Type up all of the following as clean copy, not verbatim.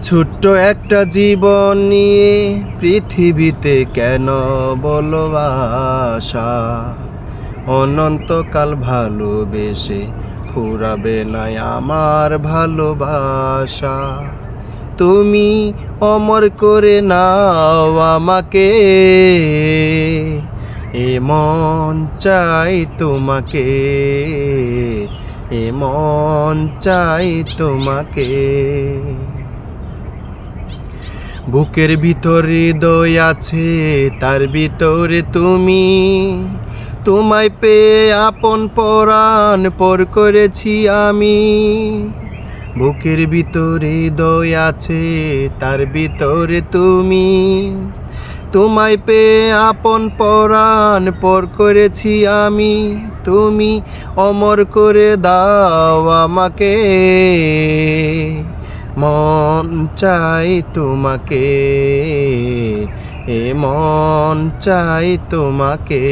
ছোট্ট একটা জীবন নিয়ে পৃথিবীতে কেন বলো আশা? অনন্তকাল ভালোবেসে ফুরাবে না আমার ভালোবাসা। তুমি অমর করে নাও আমাকে, এ মন চাই তোমাকে, এ মন চাই তোমাকে। বুকের ভিতর হৃদয় আছে, তার ভিতরে তুমি। তোমায় পেয়ে আপন পরাণ পর করেছি আমি। বুকের ভিতরে হৃদয় আছে, তার ভিতরে তুমি। তোমায় পেয়ে আপন পরাণ পর করেছি আমি। তুমি অমর করে দাও আমাকে, মন চাই তোমাকে, এ মন চাই তোমাকে।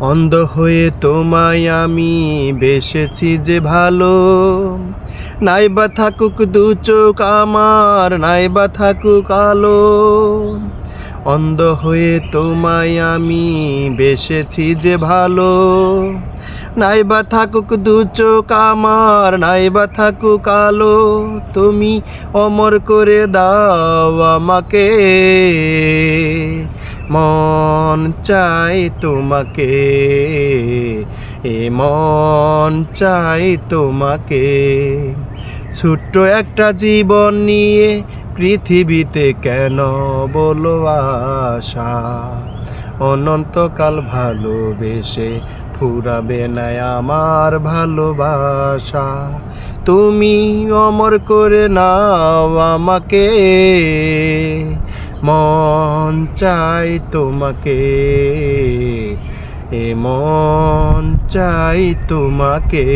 অন্ধ হয়ে তোমায় আমি বেসেছি যে ভালো, নাইবা থাকুক দু চোখ আমার, নাইবা থাকুক আলো। অন্ধ হয়ে তোমায় আমি বেসেছি যে ভালো, নাইবা থাকুক দু চোখ আমার, নাইবা থাকুক আলো। তুমি অমর করে দাও আমাকে, মন চাই তোমাকে, এ মন চাই তোমাকে। ছোট্ট একটা জীবন নিয়ে পৃথিবীতে কেন বলো আশা? অনন্তকাল ভালোবেসে ফুরাবে না আমার ভালোবাসা। তুমি অমর করে নাও আমাকে, মন চাই তোমাকে, এ মন চাই তোমাকে।